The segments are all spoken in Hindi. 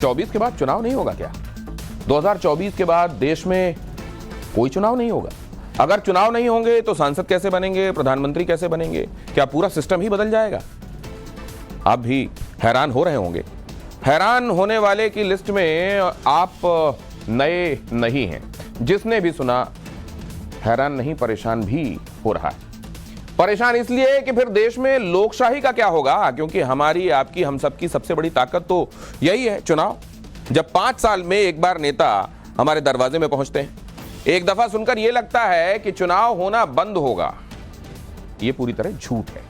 2024 के बाद चुनाव नहीं होगा क्या? 2024 के बाद देश में कोई चुनाव नहीं होगा। अगर चुनाव नहीं होंगे तो सांसद कैसे बनेंगे, प्रधानमंत्री कैसे बनेंगे? क्या पूरा सिस्टम ही बदल जाएगा? आप भी हैरान हो रहे होंगे। हैरान होने वाले की लिस्ट में आप नए नहीं हैं। जिसने भी सुना हैरान नहीं, परेशान भी हो रहा है। परेशान इसलिए कि फिर देश में लोकशाही का क्या होगा, क्योंकि हमारी, आपकी, हम सबकी सबसे बड़ी ताकत तो यही है, चुनाव। जब 5 साल में एक बार नेता हमारे दरवाजे में पहुंचते हैं, एक दफा सुनकर यह लगता है कि चुनाव होना बंद होगा। यह पूरी तरह झूठ है,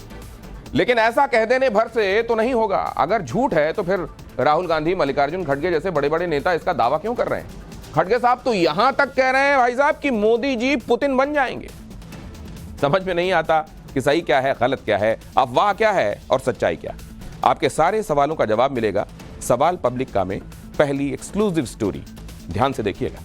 लेकिन ऐसा कह देने भर से तो नहीं होगा। अगर झूठ है तो फिर राहुल गांधी, मल्लिकार्जुन खड़गे जैसे बड़े बड़े नेता इसका दावा क्यों कर रहे हैं? खड़गे साहब तो यहां तक कह रहे हैं भाई साहब कि मोदी जी पुतिन बन जाएंगे। समझ में नहीं आता कि सही क्या है, गलत क्या है, अफवाह क्या है और सच्चाई क्या। आपके सारे सवालों का जवाब मिलेगा सवाल पब्लिक का में पहली एक्सक्लूसिव स्टोरी। ध्यान से देखिएगा।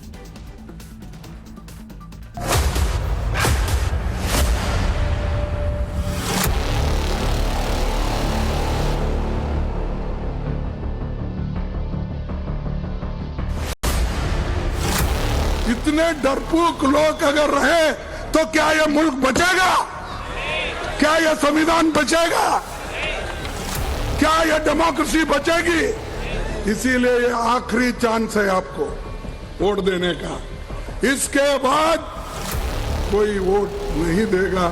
इतने डरपोक लोग अगर रहे तो क्या यह मुल्क बचेगा? क्या यह संविधान बचेगा? क्या यह डेमोक्रेसी बचेगी? इसीलिए यह आखिरी चांस है आपको वोट देने का। इसके बाद कोई वोट नहीं देगा।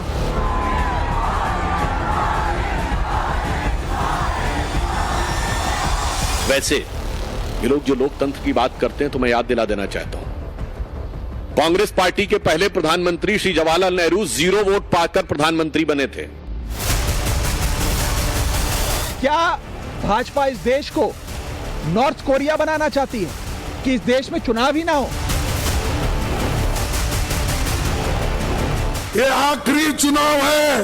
वैसे ये लोग जो लोकतंत्र की बात करते हैं तो मैं याद दिला देना चाहता हूं, कांग्रेस पार्टी के पहले प्रधानमंत्री श्री जवाहरलाल नेहरू 0 वोट पाकर प्रधानमंत्री बने थे। क्या भाजपा इस देश को नॉर्थ कोरिया बनाना चाहती है कि इस देश में चुनाव ही ना हो? ये आखिरी चुनाव है।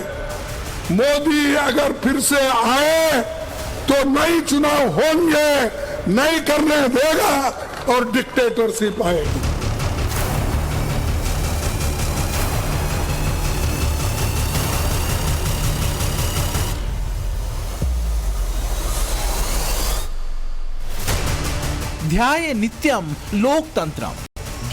मोदी अगर फिर से आए तो नई चुनाव होंगे, नहीं करने देगा और डिक्टेटरशिप आएगी। ध्याये नित्यम लोकतंत्रम,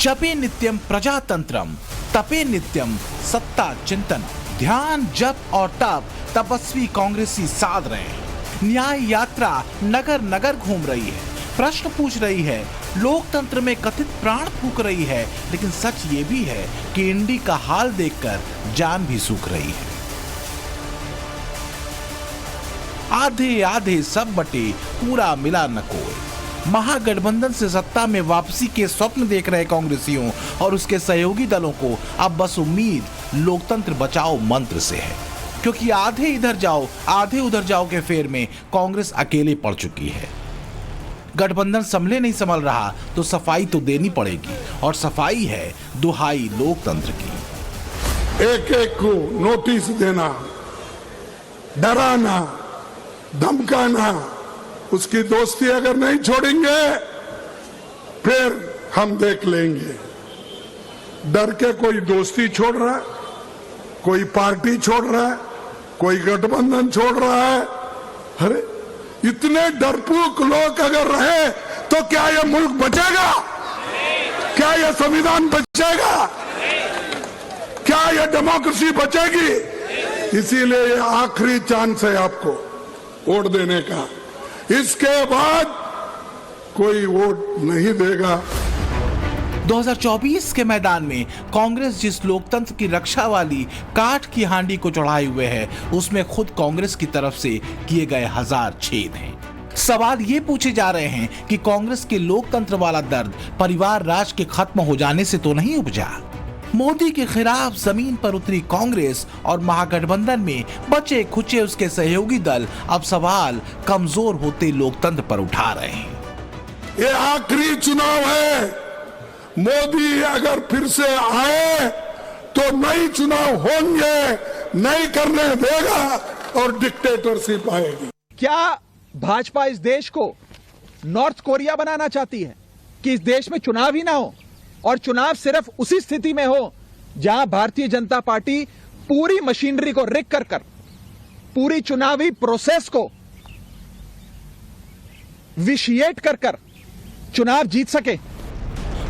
जपे नित्यम प्रजातंत्रम, तपे नित्यम सत्ता चिंतन। ध्यान, जप और तप तपस्वी कांग्रेसी साध रहे हैं। न्याय यात्रा नगर नगर घूम रही है, प्रश्न पूछ रही है, लोकतंत्र में कथित प्राण फूंक रही है, लेकिन सच ये भी है कि इंडी का हाल देखकर जान भी सूख रही है। आधे आधे सब बटे, पूरा मिला न कोई। महागठबंधन से सत्ता में वापसी के स्वप्न देख रहे कांग्रेसियों और उसके सहयोगी दलों को अब बस उम्मीद लोकतंत्र बचाओ मंत्र से है, क्योंकि आधे इधर जाओ आधे उधर जाओ के फेर में कांग्रेस अकेले पड़ चुकी है। गठबंधन संभले नहीं संभल रहा तो सफाई तो देनी पड़ेगी, और सफाई है दुहाई लोकतंत्र की। एक एक को नोटिस देना, डराना, धमकाना, उसकी दोस्ती अगर नहीं छोड़ेंगे फिर हम देख लेंगे। डर के कोई दोस्ती छोड़ रहा है, कोई पार्टी छोड़ रहा है, कोई गठबंधन छोड़ रहा है। अरे इतने डरपोक लोग अगर रहे तो क्या यह मुल्क बचेगा? क्या यह संविधान बचेगा? क्या यह डेमोक्रेसी बचेगी? इसीलिए यह आखिरी चांस है आपको वोट देने का। इसके बाद कोई वोट नहीं देगा। 2024 के मैदान में कांग्रेस जिस लोकतंत्र की रक्षा वाली काठ की हांडी को चढ़ाए हुए है, उसमें खुद कांग्रेस की तरफ से किए गए 1000 छेद हैं। सवाल ये पूछे जा रहे हैं कि कांग्रेस के लोकतंत्र वाला दर्द परिवार राज के खत्म हो जाने से तो नहीं उपजा? मोदी के खिलाफ जमीन पर उतरी कांग्रेस और महागठबंधन में बचे खुचे उसके सहयोगी दल अब सवाल कमजोर होते लोकतंत्र पर उठा रहे हैं। ये आखिरी चुनाव है। मोदी अगर फिर से आए तो नई चुनाव होंगे, नहीं करने देगा और डिक्टेटरशिप आएगी। क्या भाजपा इस देश को नॉर्थ कोरिया बनाना चाहती है कि इस देश में चुनाव ही ना हो, और चुनाव सिर्फ उसी स्थिति में हो जहां भारतीय जनता पार्टी पूरी मशीनरी को रिग कर पूरी चुनावी प्रोसेस को विशिएट कर चुनाव जीत सके।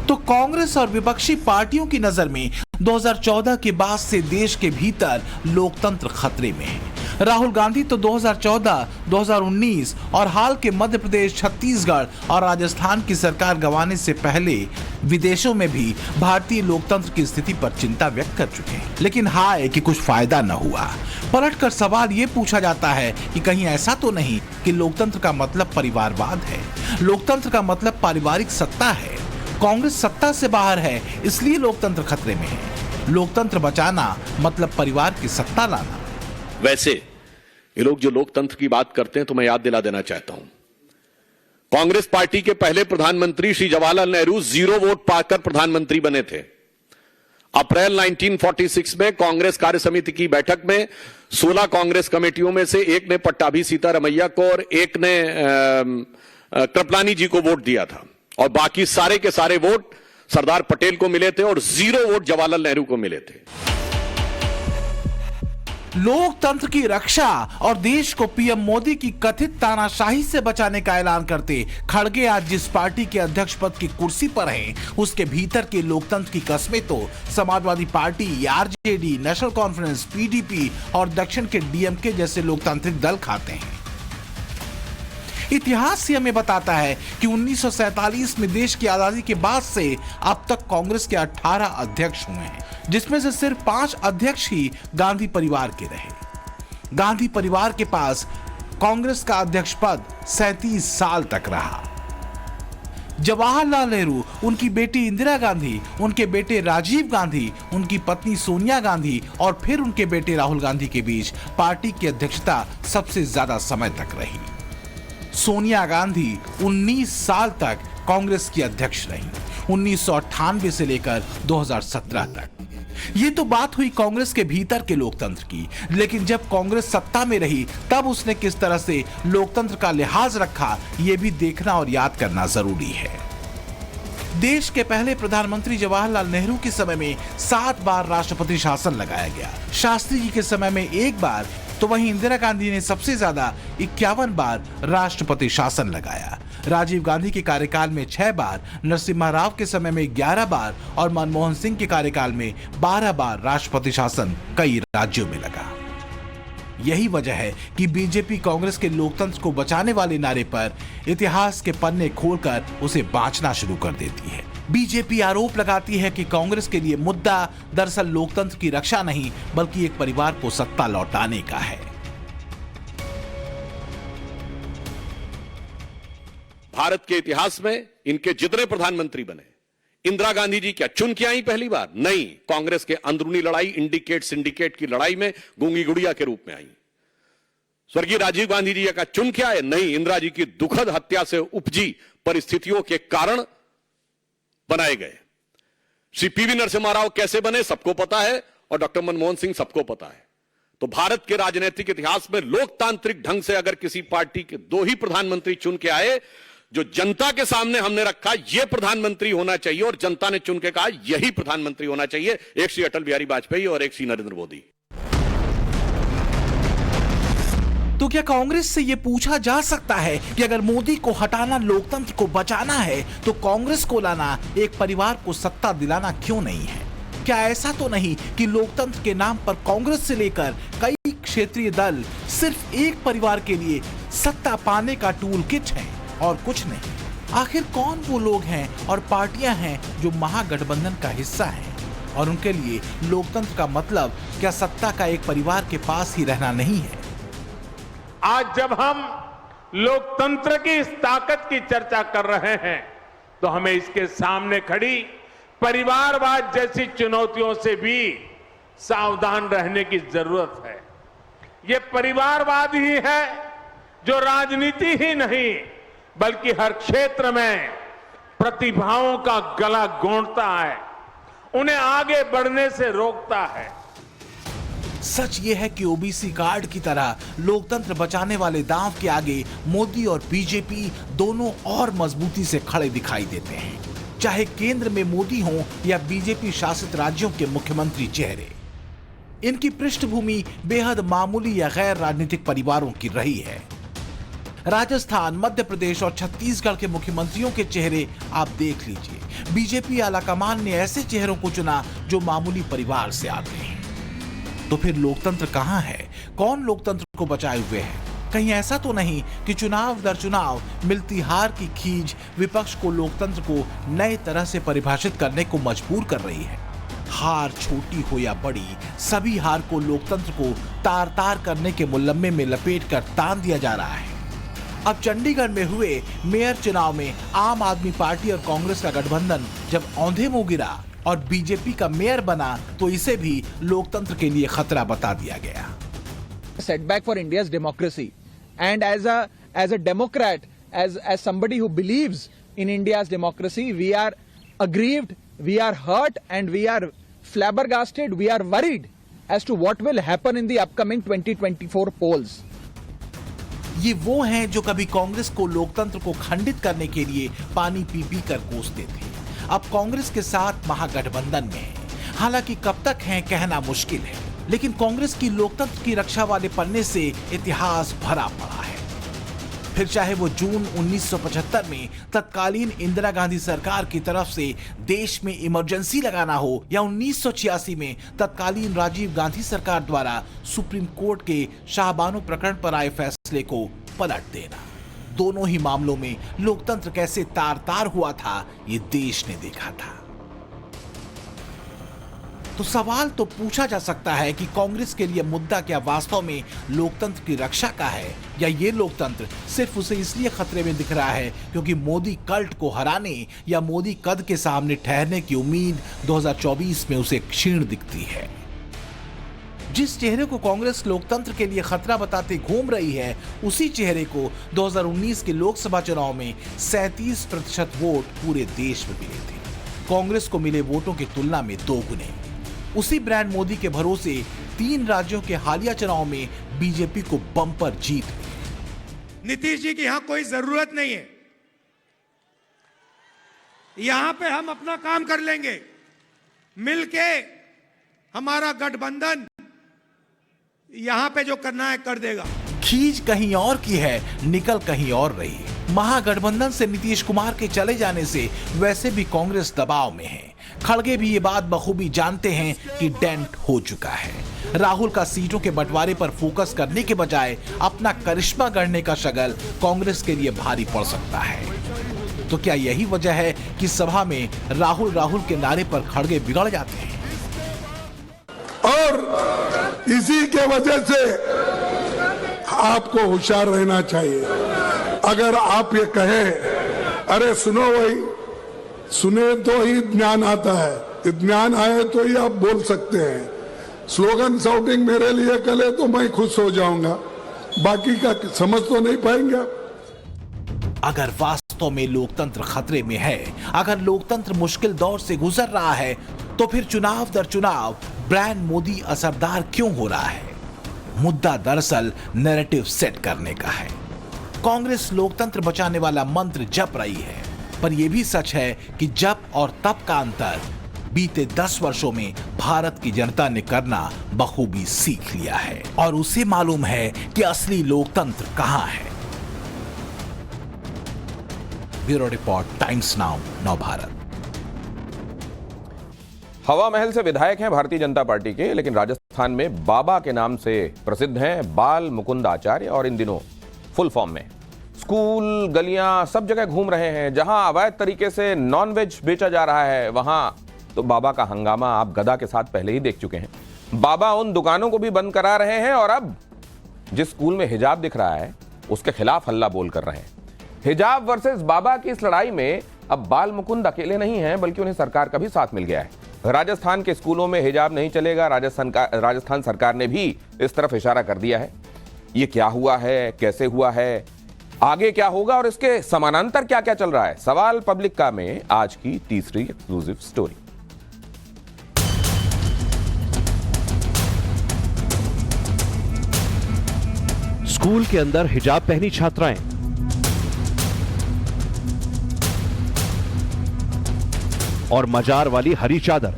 तो कांग्रेस और विपक्षी पार्टियों की नजर में 2014 के बाद से देश के भीतर लोकतंत्र खतरे में है। राहुल गांधी तो 2014, 2019 और हाल के मध्य प्रदेश, छत्तीसगढ़ और राजस्थान की सरकार गंवाने से पहले विदेशों में भी भारतीय लोकतंत्र की स्थिति पर चिंता व्यक्त कर चुके हैं। लेकिन हाय कि कुछ फायदा न हुआ। पलटकर सवाल ये पूछा जाता है कि कहीं ऐसा तो नहीं कि लोकतंत्र का मतलब परिवारवाद है, लोकतंत्र का मतलब पारिवारिक सत्ता है। कांग्रेस सत्ता से बाहर है, इसलिए लोकतंत्र खतरे में है। लोकतंत्र बचाना मतलब परिवार की सत्ता लाना। वैसे ये लोग जो लोकतंत्र की बात करते हैं तो मैं याद दिला देना चाहता हूं, कांग्रेस पार्टी के पहले प्रधानमंत्री श्री जवाहरलाल नेहरू 0 वोट पाकर प्रधानमंत्री बने थे। अप्रैल 1946 में कांग्रेस कार्य समिति की बैठक में 16 कांग्रेस कमेटियों में से एक ने पट्टाभी सीतारमैया को और एक ने कृपलानी जी को वोट दिया था और बाकी सारे के सारे वोट सरदार पटेल को मिले थे और 0 वोट जवाहरलाल नेहरू को मिले थे। लोकतंत्र की रक्षा और देश को पीएम मोदी की कथित तानाशाही से बचाने का ऐलान करते खड़गे आज जिस पार्टी के अध्यक्ष पद की कुर्सी पर हैं, उसके भीतर के लोकतंत्र की कस्में तो Samajwadi party, RJD, national conference, PDP और दक्षिण के डीएमके जैसे लोकतांत्रिक दल खाते हैं। इतिहास ही हमें बताता है कि 1947 में देश की आजादी के बाद से अब तक कांग्रेस के 18 अध्यक्ष हुए हैं, जिसमें से सिर्फ 5 अध्यक्ष ही गांधी परिवार के रहे। गांधी परिवार के पास कांग्रेस का अध्यक्ष पद 37 साल तक रहा। जवाहरलाल नेहरू, उनकी बेटी इंदिरा गांधी, उनके बेटे राजीव गांधी, उनकी पत्नी सोनिया गांधी और फिर उनके बेटे राहुल गांधी के बीच पार्टी की अध्यक्षता सबसे ज्यादा समय तक रही। सोनिया गांधी 19 साल तक कांग्रेस की अध्यक्ष रही, 1998 से लेकर 2017 तक। ये तो बात हुई कांग्रेस के भीतर के लोकतंत्र की, लेकिन जब कांग्रेस सत्ता में रही तब उसने किस तरह से लोकतंत्र का लिहाज रखा, ये भी देखना और याद करना जरूरी है। देश के पहले प्रधानमंत्री जवाहरलाल नेहरू के समय में 7 बार राष्ट्रपति शासन लगाया गया। शास्त्री जी के समय में 1 बार, तो वहीं इंदिरा गांधी ने सबसे ज्यादा 51 बार राष्ट्रपति शासन लगाया। राजीव गांधी के कार्यकाल में 6 बार, नरसिम्हा राव के समय में 11 बार और मनमोहन सिंह के कार्यकाल में 12 बार राष्ट्रपति शासन कई राज्यों में लगा। यही वजह है कि बीजेपी कांग्रेस के लोकतंत्र को बचाने वाले नारे पर इतिहास के पन्ने खोलकर उसे बांचना शुरू कर देती है। बीजेपी आरोप लगाती है कि कांग्रेस के लिए मुद्दा दरअसल लोकतंत्र की रक्षा नहीं, बल्कि एक परिवार को सत्ता लौटाने का है। भारत के इतिहास में इनके जितने प्रधानमंत्री बने, इंदिरा गांधी जी क्या चुन के आई पहली बार? नहीं, कांग्रेस के अंदरूनी लड़ाई, इंडिकेट सिंडिकेट की लड़ाई में गूंगी गुड़िया के रूप में आई। स्वर्गीय राजीव गांधी जी क्या चुन के आए? नहीं, इंदिरा जी की दुखद हत्या से उपजी परिस्थितियों के कारण बनाए गए। श्री पीवी नरसिम्हा राव कैसे बने सबको पता है और डॉक्टर मनमोहन सिंह सबको पता है। तो भारत के राजनीतिक इतिहास में लोकतांत्रिक ढंग से अगर किसी पार्टी के 2 ही प्रधानमंत्री चुन के आए, जो जनता के सामने हमने रखा यह प्रधानमंत्री होना चाहिए और जनता ने चुन के कहा यही प्रधानमंत्री होना चाहिए, एक श्री अटल बिहारी वाजपेयी और एक श्री नरेंद्र मोदी। तो क्या कांग्रेस से यह पूछा जा सकता है कि अगर मोदी को हटाना लोकतंत्र को बचाना है तो कांग्रेस को लाना एक परिवार को सत्ता दिलाना क्यों नहीं है? क्या ऐसा तो नहीं कि लोकतंत्र के नाम पर कांग्रेस से लेकर कई क्षेत्रीय दल सिर्फ एक परिवार के लिए सत्ता पाने का टूल किट है और कुछ नहीं? आखिर कौन वो लोग हैं और पार्टियां हैं जो महागठबंधन का हिस्सा हैं और उनके लिए लोकतंत्र का मतलब क्या सत्ता का एक परिवार के पास ही रहना नहीं है? आज जब हम लोकतंत्र की इस ताकत की चर्चा कर रहे हैं तो हमें इसके सामने खड़ी परिवारवाद जैसी चुनौतियों से भी सावधान रहने की जरूरत है। ये परिवारवाद ही है जो राजनीति ही नहीं बल्कि हर क्षेत्र में प्रतिभाओं का गला घोंटता है, उन्हें आगे बढ़ने से रोकता है। सच ये है कि ओबीसी कार्ड की तरह लोकतंत्र बचाने वाले दांव के आगे मोदी और बीजेपी दोनों और मजबूती से खड़े दिखाई देते हैं, चाहे केंद्र में मोदी हो या बीजेपी शासित राज्यों के मुख्यमंत्री चेहरे। इनकी पृष्ठभूमि बेहद मामूली या गैर राजनीतिक परिवारों की रही है। राजस्थान, मध्य प्रदेश और छत्तीसगढ़ के मुख्यमंत्रियों के चेहरे आप देख लीजिए। बीजेपी आलाकमान ने ऐसे चेहरों को चुना जो मामूली परिवार से आते हैं। तो फिर लोकतंत्र कहां है? कौन लोकतंत्र को बचाए हुए है? कहीं ऐसा तो नहीं कि चुनाव दर चुनाव मिलती हार की खींच विपक्ष को लोकतंत्र को नए तरह से परिभाषित करने को मजबूर कर रही है? हार छोटी हो या बड़ी, सभी हार को लोकतंत्र को तार तार करने के मुलम्मे में लपेट कर तान दिया जा रहा है। अब चंडीगढ़ में हुए मेयर चुनाव में आम आदमी पार्टी और कांग्रेस का गठबंधन जब औंधे मुंह गिरा और बीजेपी का मेयर बना तो इसे भी लोकतंत्र के लिए खतरा बता दिया गया। Setback for India's democracy, and as a Democrat, as somebody who believes in India's democracy, we are aggrieved, we are hurt, and we are flabbergasted, we are worried as to what will happen in the upcoming 2024 polls. ये वो हैं जो कभी कांग्रेस को लोकतंत्र को खंडित करने के लिए पानी पी पी कर कोसते थे, अब कांग्रेस के साथ महागठबंधन में हैं। हालांकि कब तक हैं कहना मुश्किल है, लेकिन कांग्रेस की लोकतंत्र की रक्षा वाले पन्ने से इतिहास भरा पड़ा है। फिर चाहे वो जून 1975 में तत्कालीन इंदिरा गांधी सरकार की तरफ से देश में इमरजेंसी लगाना हो या 1986 में तत्कालीन राजीव गांधी सरकार द्वारा सुप्रीम कोर्ट के शाहबानो प्रकरण पर आए फैसले को पलट देना, दोनों ही मामलों में लोकतंत्र कैसे तार तार हुआ था ये देश ने देखा था। तो सवाल तो पूछा जा सकता है कि कांग्रेस के लिए मुद्दा क्या वास्तव में लोकतंत्र की रक्षा का है, या ये लोकतंत्र सिर्फ उसे इसलिए खतरे में दिख रहा है क्योंकि मोदी कल्ट को हराने या मोदी कद के सामने ठहरने की उम्मीद 2024 में उसे क्षीण दिखती है। जिस चेहरे को कांग्रेस लोकतंत्र के लिए खतरा बताते घूम रही है, उसी चेहरे को 2019 के लोकसभा चुनाव में 37% वोट पूरे देश में मिले थे। कांग्रेस को मिले वोटों की तुलना में 2 गुने। उसी ब्रांड मोदी के भरोसे 3 राज्यों के हालिया चुनाव में बीजेपी को बम्पर जीत मिली। नीतीश जी की यहां कोई जरूरत नहीं है, यहां पे हम अपना काम कर लेंगे, मिलके हमारा गठबंधन यहां पे जो करना है कर देगा। खींच कहीं और की है, निकल कहीं और रही। महागठबंधन से नीतीश कुमार के चले जाने से वैसे भी कांग्रेस दबाव में है। खड़गे भी ये बात बखूबी जानते हैं कि डेंट हो चुका है। राहुल का सीटों के बंटवारे पर फोकस करने के बजाय अपना करिश्मा गढ़ने का शगल कांग्रेस के लिए भारी पड़ सकता है। तो क्या यही वजह है कि सभा में राहुल के नारे पर खड़गे बिगड़ जाते हैं? और इसी के वजह से आपको होशियार रहना चाहिए। अगर आप ये कहें, अरे सुनो भाई, सुने तो ही ज्ञान आता है, ज्ञान आए तो ही आप बोल सकते हैं। स्लोगन शाउटिंग मेरे लिए कले तो मैं खुश हो जाऊंगा, बाकी का समझ तो नहीं पाएंगे आप। अगर वास्तव में लोकतंत्र खतरे में है, अगर लोकतंत्र मुश्किल दौर से गुजर रहा है, तो फिर चुनाव दर चुनाव ब्रांड मोदी असरदार क्यों हो रहा है? मुद्दा दरअसल नैरेटिव सेट करने का है। कांग्रेस लोकतंत्र बचाने वाला मंत्र जप रही है, पर यह भी सच है कि जप और तप का अंतर बीते 10 वर्षों में भारत की जनता ने करना बखूबी सीख लिया है और उसे मालूम है कि असली लोकतंत्र कहां है। ब्यूरो रिपोर्ट, टाइम्स नाउ, नव भारत। हवा महल से विधायक हैं भारतीय जनता पार्टी के, लेकिन राजस्थान में बाबा के नाम से प्रसिद्ध हैं बाल मुकुंद आचार्य, और इन दिनों फुल फॉर्म में स्कूल, गलियां, सब जगह घूम रहे हैं। जहां अवैध तरीके से नॉनवेज बेचा जा रहा है, वहां तो बाबा का हंगामा आप गदा के साथ पहले ही देख चुके हैं। बाबा उन दुकानों को भी बंद करा रहे हैं और अब जिस स्कूल में हिजाब दिख रहा है उसके खिलाफ हल्ला बोल कर रहे हैं। हिजाब वर्सेस बाबा की इस लड़ाई में अब बाल मुकुंद अकेले नहीं हैं, बल्कि उन्हें सरकार का भी साथ मिल गया है। राजस्थान के स्कूलों में हिजाब नहीं चलेगा, राजस्थान सरकार ने भी इस तरफ इशारा कर दिया है। ये क्या हुआ है, कैसे हुआ है, आगे क्या होगा और इसके समानांतर क्या क्या चल रहा है, सवाल पब्लिक का में आज की तीसरी एक्सक्लूसिव स्टोरी। स्कूल के अंदर हिजाब पहनी छात्राएं, और मजार वाली हरी चादर।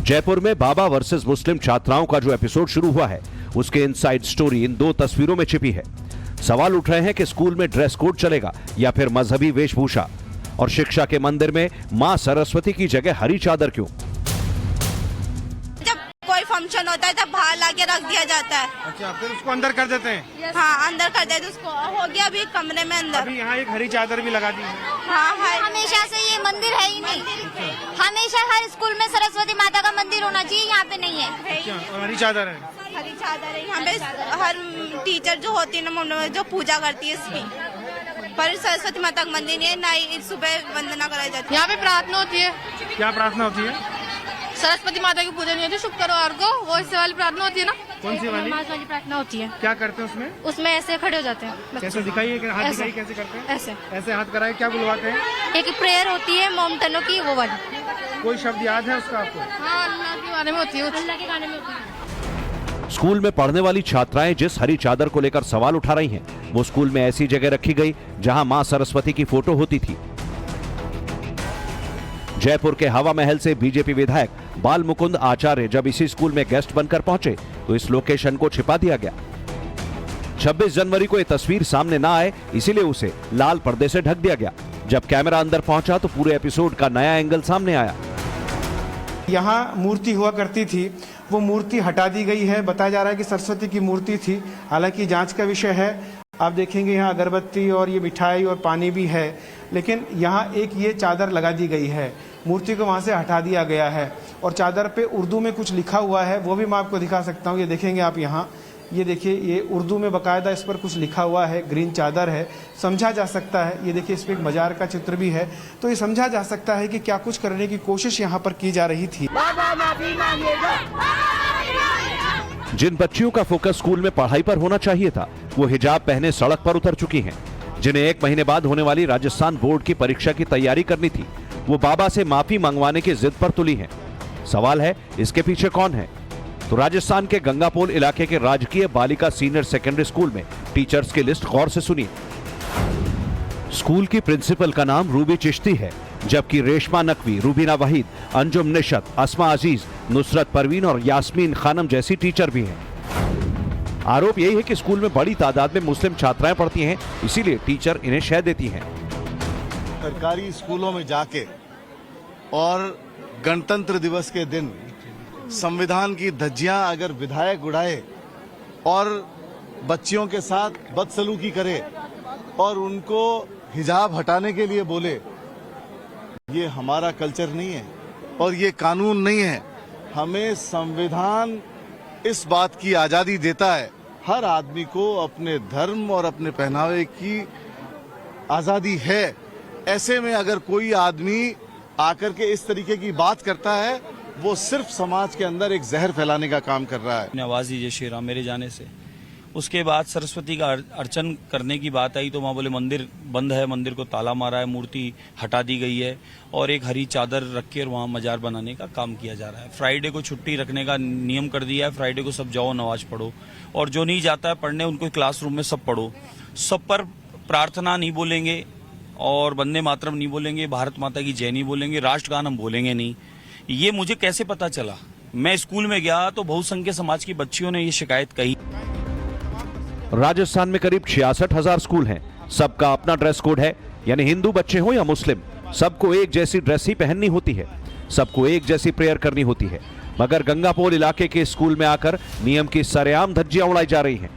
जयपुर में बाबा वर्सेस मुस्लिम छात्राओं का जो एपिसोड शुरू हुआ है उसके इनसाइड स्टोरी इन 2 तस्वीरों में छिपी है। सवाल उठ रहे हैं कि स्कूल में ड्रेस कोड चलेगा या फिर मजहबी वेशभूषा, और शिक्षा के मंदिर में मां सरस्वती की जगह हरी चादर क्यों? जब कोई फंक्शन होता है तब बाहर लाके रख दिया जाता है। अच्छा, फिर उसको अंदर कर देते हैं? हाँ, अंदर कर देते, उसको हो गया अभी कमरे में अंदर। अभी यहाँ एक हरी चादर भी लगा दी है। हाँ, हमेशा से ये मंदिर है ही नहीं। हमेशा हर स्कूल में सरस्वती माता का मंदिर होना चाहिए, यहाँ पे नहीं है। अच्छा, और हरी चादर है? हरी चादर है यहाँ पे। हर टीचर जो होती है ना, जो पूजा करती है इसकी, पर सरस्वती माता का मंदिर नहीं है, ना ही सुबह वंदना कराई जाती है। यहाँ पे प्रार्थना होती है। क्या प्रार्थना होती है? सरस्वती माता की पूजा नहीं होती शुक्रवार को, वो इससे वाली प्रार्थना होती है ना। कौन सी वाली? नमाज वाली प्रार्थना होती है। क्या करते हैं उसमें? उसमें ऐसे खड़े हो जाते हैं। कैसे दिखाइए, हाथ दिखाइए कैसे करते हैं? ऐसे ऐसे हाथ कराए, क्या बुलवाते हैं? एक प्रेयर होती है मोमटनों की, वो वाली। कोई शब्द याद है उसका आपको? हाँ, अल्लाह के गाने में होती है। अल्लाह के गाने में होती है। स्कूल में पढ़ने वाली छात्राएं जिस हरी चादर को लेकर सवाल उठा रही हैं, वो स्कूल में ऐसी जगह रखी गई जहां मां सरस्वती की फोटो होती थी। जयपुर के हवा महल से बीजेपी विधायक बाल मुकुंद आचार्य जब इसी स्कूल में गेस्ट बनकर पहुंचे तो इस लोकेशन को छिपा दिया गया। 26 जनवरी को यह तस्वीर सामने ना आए इसीलिए उसे लाल पर्दे से ढक दिया गया। जब कैमरा अंदर पहुंचा तो पूरे एपिसोड का नया एंगल सामने आया। यहाँ मूर्ति हुआ करती थी, वो मूर्ति हटा दी गई है। बताया जा रहा है कि सरस्वती की मूर्ति थी, हालांकि जांच का विषय है। आप देखेंगे यहाँ अगरबत्ती और ये मिठाई और पानी भी है, लेकिन यहाँ एक ये चादर लगा दी गई है। मूर्ति को वहाँ से हटा दिया गया है और चादर पे उर्दू में कुछ लिखा हुआ है, वो भी मैं आपको दिखा सकता हूँ। ये देखेंगे आप यहाँ, ये देखिए, ये उर्दू में बाकायदा इस पर कुछ लिखा हुआ है। ग्रीन चादर है, समझा जा सकता है। ये देखिए, इस पर एक मजार का चित्र भी है, तो ये समझा जा सकता है कि क्या कुछ करने की कोशिश यहाँ पर की जा रही थी। जिन बच्चियों का फोकस स्कूल में पढ़ाई पर होना चाहिए था, वो हिजाब पहने सड़क पर उतर चुकी हैं। जिन्हें 1 महीने बाद होने वाली राजस्थान बोर्ड की परीक्षा की तैयारी करनी थी, वो बाबा से माफी मंगवाने की जिद पर तुली हैं। सवाल है, इसके पीछे कौन है? तो राजस्थान के गंगापोल इलाके के राजकीय बालिका सीनियर सेकेंडरी स्कूल में टीचर्स की लिस्ट गौर से सुनिए। स्कूल की प्रिंसिपल का नाम रूबी चिश्ती है, जबकि रेशमा नकवी, रूबीना वहीद, अंजुम निशत, अस्मा अजीज, नुसरत परवीन और यास्मीन खानम जैसी टीचर भी हैं। आरोप यही है कि स्कूल में बड़ी तादाद में मुस्लिम छात्राएं पढ़ती हैं, इसीलिए टीचर इन्हें शय देती हैं। सरकारी स्कूलों में जाके और गणतंत्र दिवस के दिन संविधान की धज्जियां अगर विधायक उड़ाए और बच्चियों के साथ बदसलूकी करे और उनको हिजाब हटाने के लिए बोले, ये हमारा कल्चर नहीं है और ये कानून नहीं है। हमें संविधान इस बात की आजादी देता है, हर आदमी को अपने धर्म और अपने पहनावे की आजादी है। ऐसे में अगर कोई आदमी आकर के इस तरीके की बात करता है, वो सिर्फ समाज के अंदर एक जहर फैलाने का काम कर रहा है। आवाज दीजिए श्री राम मेरे जाने से। उसके बाद सरस्वती का अर्चन करने की बात आई तो वहाँ बोले मंदिर बंद है, मंदिर को ताला मारा है, मूर्ति हटा दी गई है और एक हरी चादर रख के वहाँ मजार बनाने का काम किया जा रहा है। फ्राइडे को छुट्टी रखने का नियम कर दिया है, फ्राइडे को सब जाओ नमाज पढ़ो और जो नहीं जाता है पढ़ने उनको क्लासरूम में सब पढ़ो। सब पर प्रार्थना नहीं बोलेंगे और वंदे मातरम नहीं बोलेंगे, भारत माता की जय नहीं बोलेंगे, राष्ट्रगान हम बोलेंगे नहीं। ये मुझे कैसे पता चला? मैं स्कूल में गया तो बहुसंख्यक समाज की बच्चियों ने ये शिकायत कही। राजस्थान में करीब 66,000 स्कूल हैं। सबका अपना ड्रेस कोड है, यानी हिंदू बच्चे हो या मुस्लिम, सबको एक जैसी ड्रेस ही पहननी होती है, सबको एक जैसी प्रेयर करनी होती है। मगर गंगापोल इलाके के स्कूल में आकर नियम की सरेआम धज्जियां उड़ाई जा रही हैं।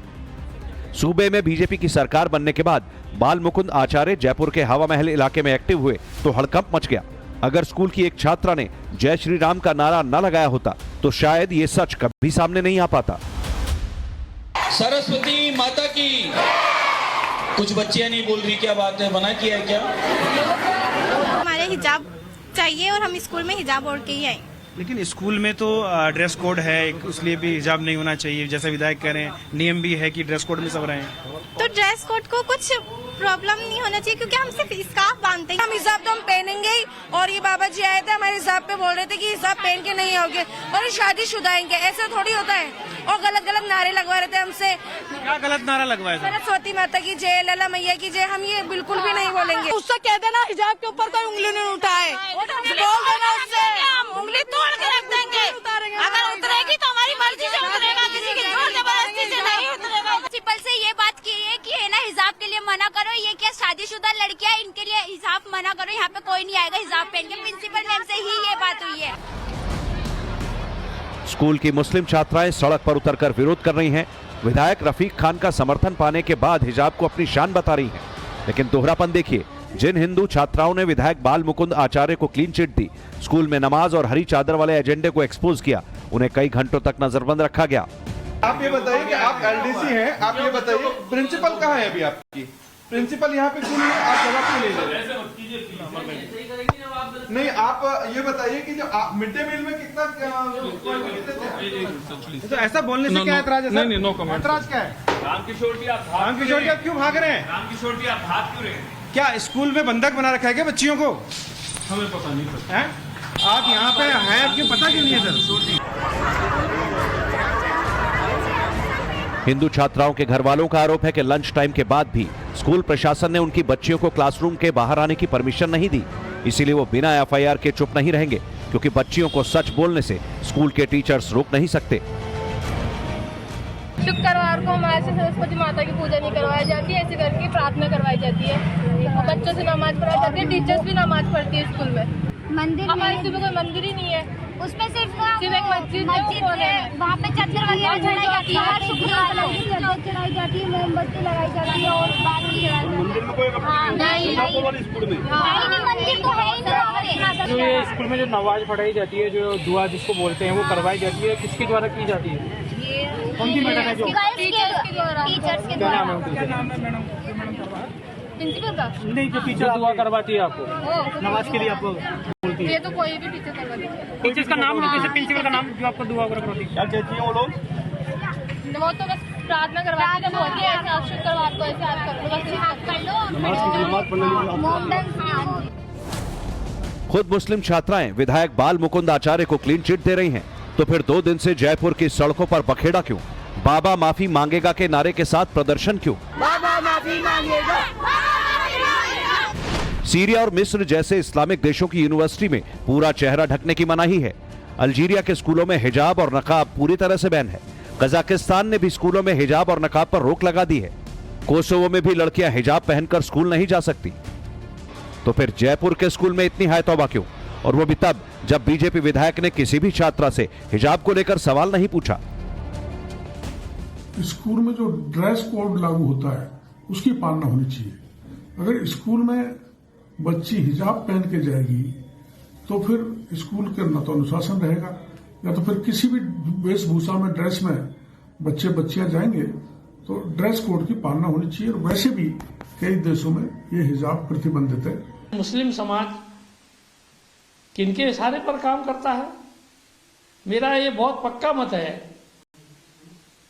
सूबे में बीजेपी की सरकार बनने के बाद बाल मुकुंद आचार्य जयपुर के हवा महल इलाके में एक्टिव हुए तो हड़कंप मच गया। अगर स्कूल की एक छात्रा ने जय श्री राम का नारा न लगाया होता तो शायद ये सच कभी सामने नहीं आ पाता। सरस्वती माता की कुछ बच्चियां नहीं बोल रही, क्या बात है? मना किया है क्या? हमारे हिजाब चाहिए और हम स्कूल में हिजाब ओढ़ के ही आए। लेकिन स्कूल में तो ड्रेस कोड है, इसलिए भी हिजाब नहीं होना चाहिए। जैसा विधायक कह रहे हैं, नियम भी है कि ड्रेस कोड में सब रहें। तो ड्रेस कोड को कुछ प्रॉब्लम नहीं होना चाहिए क्योंकि हम सिर्फ स्कार्फ बांधते हैं। हम हिजाब तो हम पहनेंगे ही और ये बाबा जी आए थे हमारे हिजाब पे बोल रहे थे कि हिजाब पहन के नहीं आओगे और ये शादीशुदा आएंगे, ऐसा थोड़ी होता है। और गलत गलत नारे लगवा रहे थे हमसे। क्या गलत नारा लगवाया था? सरस्वती माता की जय, लला मैया की जय, हम ये बिल्कुल भी नहीं बोलेंगे। उससे कह देना हिजाब के ऊपर कोई उंगली नहीं उठाए, बोल देना उससे। उंगली तो ओढ़ के रख देंगे। अगर उतरेगी तो हमारी मर्जी से उतरेगा, किसी की जोर जबरदस्ती से नहीं उतरेगा। प्रिंसिपल से ये बात की है कि है ना हिजाब के लिए मना करो, ये क्या शादीशुदा लड़कियां इनके लिए हिजाब मना करो, यहाँ पे कोई नहीं आएगा हिजाब पहन के। प्रिंसिपल मैम से ही ये बात हुई है। स्कूल की मुस्लिम छात्राएं सड़क पर उतरकर विरोध कर रही हैं। विधायक रफीक खान का समर्थन पाने के बाद हिजाब को अपनी शान बता रही हैं। लेकिन दोहरापन देखिए, जिन हिंदू छात्राओं ने विधायक बाल मुकुंद आचार्य को क्लीन चिट दी, स्कूल में नमाज और हरी चादर वाले एजेंडे को एक्सपोज किया, उन्हें कई घंटों तक नजरबंद रखा गया। आप ये बताइए कि आप एलडीसी हैं, आप ये बताइए प्रिंसिपल कहाँ है अभी आपकी? प्रिंसिपल यहाँ पे क्यों नहीं है? आप जवाब क्यों नहीं दे रहे? नहीं, आप ये बताइए कि जो मिड डे मील में कितना तो ऐसा बोलने से क्या ऐतराज है? नहीं, नो कमेंट। ऐतराज क्या है? रामकिशोर जी आप क्यों भाग रहे हैं? रामकिशोर जी आप भाग क्यों रहे हैं? क्या स्कूल में बंधक बना रखा है क्या बच्चियों को? हमें पता नहीं है। आप यहाँ पे हैं, क्यों पता क्यों नहीं है सर? हिंदू छात्राओं के घर वालों का आरोप है कि लंच टाइम के बाद भी स्कूल प्रशासन ने उनकी बच्चियों को क्लासरूम के बाहर आने की परमिशन नहीं दी। इसीलिए वो बिना एफआईआर के चुप नहीं रहेंगे, क्योंकि बच्चियों को सच बोलने से स्कूल के टीचर्स रोक नहीं सकते। शुक्रवार को हमारे से सरस्वती माता की पूजा नहीं करवाई जाती है, ऐसे करके प्रार्थना करवाई जाती है और बच्चों से नमाज पढ़ाई जाती है। टीचर्स भी नमाज पढ़ती है स्कूल में। मंदिर हमारे स्कूल में कोई मंदिर ही नहीं है, उसमें सिर्फ एक मस्जिद है, वहाँ पे चादर वगैरह चढ़ाई जाती है, हर शुक्रवार चढ़ाई जाती है, मोमबत्ती लगाई जाती है और बाकी मंदिर में कोई नहीं मंदिर तो है ही नहीं। जो ये स्कूल में जो नमाज पढ़ाई जाती है, जो दुआ जिसको बोलते हैं, वो करवाई जाती है, किसके द्वारा की जाती है? कौन सी मैडम है? जो टीचर्स के द्वारा। प्रिंसिपल का नहीं, जो टीचर दुआ करवाती है आपको नमाज के लिए, आपको बोलती है? ये तो कोई भी टीचर करवाती है। टीचर्स का नाम जैसे प्रिंसिपल का नाम जो आपको दुआ करवाती है, क्या कहती है वो लोग? वो तो बस प्रार्थना करवाती है, बोलती है ऐसे शुक्रवार को ऐसे आप कर लो। खुद मुस्लिम छात्राएं विधायक बाल मुकुंद आचार्य को क्लीन चिट दे रही हैं, तो फिर 2 दिन से जयपुर की सड़कों पर बखेड़ा क्यों? बाबा माफी मांगेगा के नारे के साथ प्रदर्शन क्यों? बाबा माफी मांगेगा। सीरिया और मिस्र जैसे इस्लामिक देशों की यूनिवर्सिटी में पूरा चेहरा ढकने की मनाही है। अल्जीरिया के स्कूलों में हिजाब और नकाब पूरी तरह से बैन है। कजाकिस्तान ने भी स्कूलों में हिजाब और नकाब पर रोक लगा दी है। कोसोवो में भी लड़कियां हिजाब पहनकर स्कूल नहीं जा सकती। तो फिर जयपुर के स्कूल में इतनी हाय तौबा क्यों? और वो भी तब जब बीजेपी विधायक ने किसी भी छात्रा से हिजाब को लेकर सवाल नहीं पूछा। स्कूल में जो ड्रेस कोड लागू होता है उसकी पालना होनी चाहिए। अगर स्कूल में बच्ची हिजाब पहन के जाएगी तो फिर स्कूल के न तो अनुशासन रहेगा, या तो फिर किसी भी वेशभूषा में ड्रेस में बच्चे बच्चियां जाएंगे तो ड्रेस कोड की पालना होनी चाहिए। और वैसे भी कई देशों में ये हिजाब प्रतिबंधित है। मुस्लिम समाज किनके इशारे पर काम करता है? मेरा ये बहुत पक्का मत है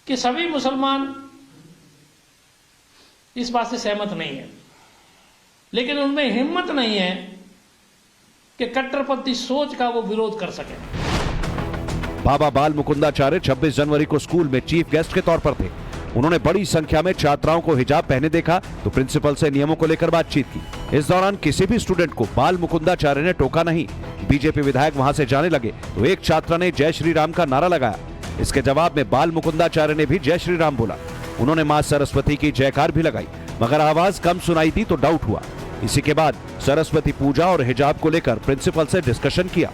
कि सभी मुसलमान इस बात से सहमत नहीं है, लेकिन उनमें हिम्मत नहीं है कि कट्टरपंथी सोच का वो विरोध कर सके। बाबा बाल मुकुंदाचार्य 26 जनवरी को स्कूल में चीफ गेस्ट के तौर पर थे। उन्होंने बड़ी संख्या में छात्राओं को हिजाब पहने देखा तो प्रिंसिपल से नियमों को लेकर बातचीत की। इस दौरान किसी भी स्टूडेंट को बाल मुकुंदाचार्य ने टोका नहीं। बीजेपी विधायक वहां से जाने लगे तो एक छात्रा ने जय श्री राम का नारा लगाया। इसके जवाब में बाल मुकुंदाचार्य ने भी जय श्री राम बोला। उन्होंने मां सरस्वती की जयकार भी लगाई, मगर आवाज कम सुनाई दी तो डाउट हुआ। इसी के बाद सरस्वती पूजा और हिजाब को लेकर प्रिंसिपल से डिस्कशन किया।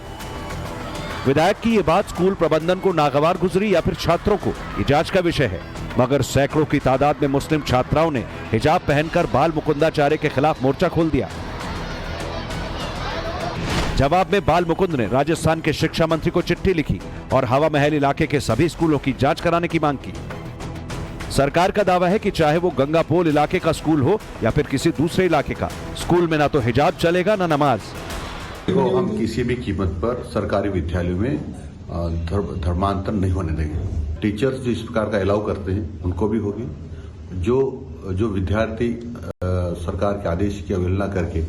विधायक की ये बात स्कूल प्रबंधन को नागवार गुजरी या फिर छात्रों को, ये जांच का विषय है। मगर सैकड़ों की तादाद में मुस्लिम छात्राओं ने हिजाब पहनकर बाल मुकुंदाचार्य के खिलाफ मोर्चा खोल दिया। जवाब में बाल मुकुंद ने राजस्थान के शिक्षा मंत्री को चिट्ठी लिखी और हवा महल इलाके के सभी स्कूलों की जांच कराने की मांग की। सरकार का दावा है कि चाहे वो गंगापोल इलाके का स्कूल हो या फिर किसी दूसरे इलाके का, स्कूल में ना तो हिजाब चलेगा ना नमाज। देखो, हम किसी भी कीमत पर सरकारी विद्यालयों में धर्मांतर नहीं होने देंगे। टीचर्स जो इस प्रकार का अलाउ करते हैं उनको भी होगी। जो विद्यार्थी सरकार के आदेश की अवहेलना करके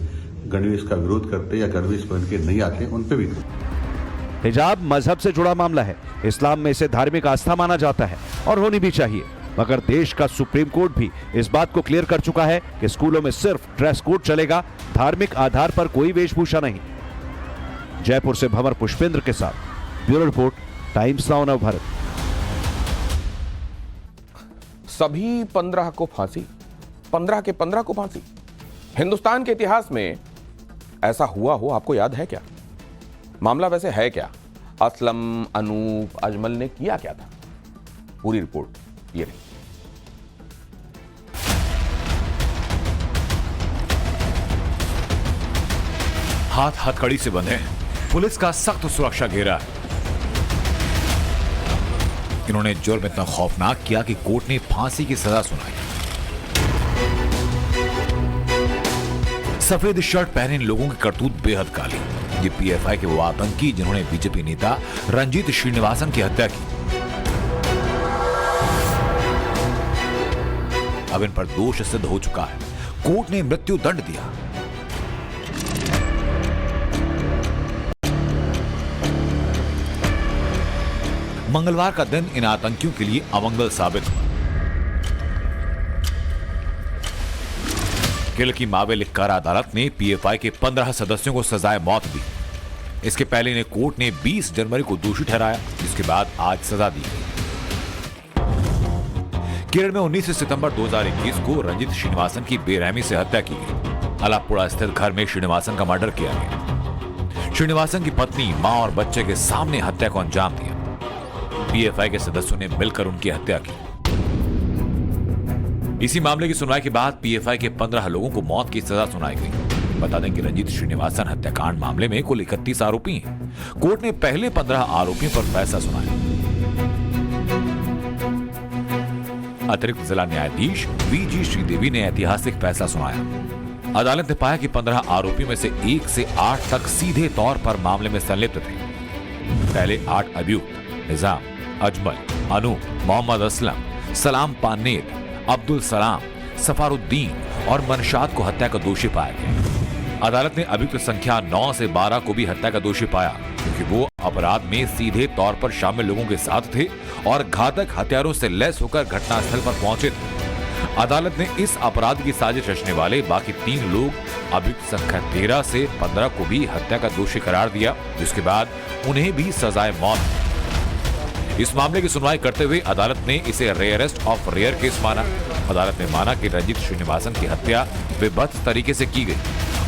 गणवेश का विरोध करते या गणवेश पहन के नहीं आते उन पे भी। हिजाब मजहब से जुड़ा मामला है। इस्लाम में इसे धार्मिक आस्था माना जाता है और होनी भी चाहिए। मगर देश का सुप्रीम कोर्ट भी इस बात को क्लियर कर चुका है कि स्कूलों में सिर्फ ड्रेस कोड चलेगा, धार्मिक आधार पर कोई वेशभूषा नहीं। जयपुर से भंवर पुष्पेंद्र के साथ bureau report, times now Navbharat. सभी 15 को फांसी, 15 के 15 को फांसी। हिंदुस्तान के इतिहास में ऐसा हुआ हो, आपको याद है क्या? मामला वैसे है क्या? असलम, अनूप, अजमल ने किया क्या था? पूरी रिपोर्ट ये रही। हाथ हथकड़ी से बंधे, पुलिस का सख्त सुरक्षा घेरा है। इन्होंने जुर्म इतना खौफनाक किया कि कोर्ट ने फांसी की सजा सुनाई। सफेद शर्ट पहने इन लोगों की करतूत बेहद काली। ये पीएफआई के वो आतंकी जिन्होंने बीजेपी नेता रंजीत श्रीनिवासन की हत्या की। अब इन पर दोष सिद्ध हो चुका है। कोर्ट ने मृत्यु दंड दिया। मंगलवार का दिन इन आतंकियों के लिए अमंगल साबित हुआ। किल की मावे लिखकर अदालत ने पीएफआई के 15 सदस्यों को सजाए मौत दी। इसके पहले इन्हें कोर्ट ने 20 जनवरी को दोषी ठहराया, जिसके बाद आज सजा दी गई। केरल में 19 सितंबर 2021 को रंजीत श्रीनिवासन की बेरहमी से हत्या की गई। अलापुड़ा स्थित घर में श्रीनिवासन का मर्डर किया गया। श्रीनिवासन की पत्नी, मां और बच्चे के सामने हत्या को अंजाम दिया। पीएफआई के सदस्यों ने मिलकर उनकी हत्या की। इसी मामले की सुनवाई के बाद पीएफआई के 15 लोगों को मौत की सजा सुनाई गई। बता दें कि रंजीत श्रीनिवासन हत्याकांड मामले में कुल 31 आरोपी हैं। कोर्ट ने पहले 15 आरोपियों पर फैसला सुनाया। अतिरिक्त जिला न्यायाधीश वीजी श्रीदेवी ने ऐतिहासिक फैसला सुनाया। अदालत ने पाया कि 15 आरोपियों में से 1 से 8 तक सीधे तौर पर मामले में संलिप्त थे। पहले 8 अभियुक्त निजाम, अजमल, अनूप, मोहम्मद असलम, सलाम पानेर, अब्दुल सलाम, सफारुद्दीन और मनशाद को हत्या का दोषी पाया गया। अदालत ने अभियुक्त संख्या 9 से 12 को भी हत्या का दोषी पाया, क्योंकि वो अपराध में सीधे तौर पर शामिल लोगों के साथ थे और घातक हथियारों से लैस होकर घटनास्थल पर पहुंचे थे। अदालत ने इस अपराध की साजिश रचने वाले बाकी 3 लोग अभियुक्त संख्या 13 से 15 को भी हत्या का दोषी करार दिया, जिसके बाद उन्हें भी सजाए मौत। इस मामले की सुनवाई करते हुए अदालत ने इसे रेयरेस्ट ऑफ रेयर केस माना। अदालत ने माना कि रंजीत श्रीनिवासन की हत्या बेबस तरीके से की गई।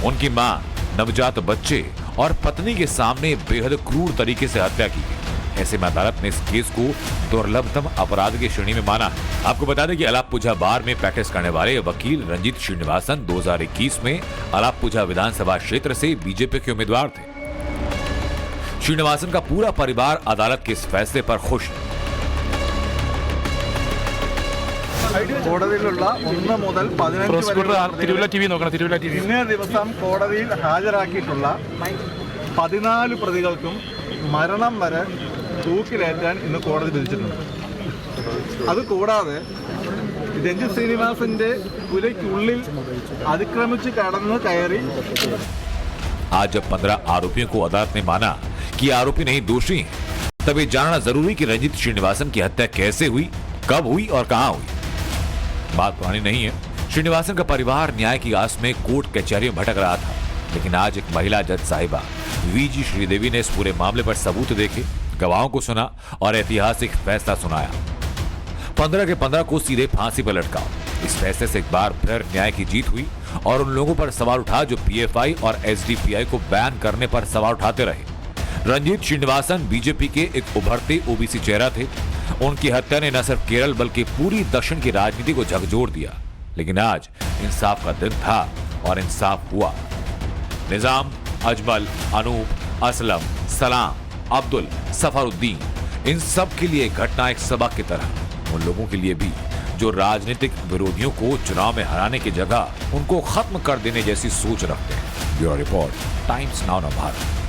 उनकी मां, नवजात बच्चे और पत्नी के सामने बेहद क्रूर तरीके से हत्या की गई। ऐसे में अदालत ने इस केस को दुर्लभतम अपराध की श्रेणी में माना। आपको बता दें कि अलापुझा बार में प्रैक्टिस करने वाले वकील रंजीत श्रीनिवासन 2021 में अलापुझा विधानसभा क्षेत्र से बीजेपी के उम्मीदवार थे। श्रीनिवासन का पूरा परिवार अदालत के इस फैसले पर खुश है। കോടതിയിലുള്ള 1 മുതൽ 15 ഇന്നേ ദിവസം കോടതിയിൽ ഹാജരാക്കിയിട്ടുള്ള 14 പ്രതികൾക്കും മരണം വരെ തൂക്കിലേറ്റാൻ ഇന്ന് കോടതി വിധിച്ചിട്ടുണ്ട്. അതുകൂടാതെ രഞ്ജിത്ത് ശ്രീനിവാസന്റെ പുരയ്ക്കുള്ളിൽ അതിക്രമിച്ച് കടന്നു കയറി आज जब 15 आरोपियों को अदालत ने माना कि आरोपी नहीं दोषी हैं, तब ये जानना जरूरी कि रंजीत श्रीनिवासन की हत्या कैसे हुई, कब हुई और कहां हुई। बात पुरानी नहीं है। श्रीनिवासन का परिवार न्याय की आस में कोर्ट कचहरियों में भटक रहा था, लेकिन आज एक महिला जज साहिबा वीजी श्रीदेवी ने इस पूरे मामले पर सबूत देखे, गवाहों को सुना और ऐतिहासिक फैसला सुनाया। 15 के 15 को सीधे फांसी पर लटकाओ। इस फैसले से एक बार फिर न्याय की जीत हुई और उन लोगों पर सवाल उठा जो पीएफआई और एसडीपीआई को बैन करने पर सवाल उठाते रहे। रंजीत श्रीनिवासन बीजेपी के एक उभरते ओबीसी चेहरा थे। उनकी हत्या ने न सिर्फ केरल बल्कि पूरी दक्षिण की राजनीति को झकझोर दिया। लेकिन आज इंसाफ का दिन था और इंसाफ हुआ। निजाम, अजमल, अनूप, असलम, सलाम, अब्दुल, सफारुद्दीन, इन सब के लिए घटना एक सबक की तरह। उन लोगों के लिए भी जो राजनीतिक विरोधियों को चुनाव में हराने की जगह उनको खत्म कर देने जैसी सोच रखते हैं। Bureau report, times now Navbharat.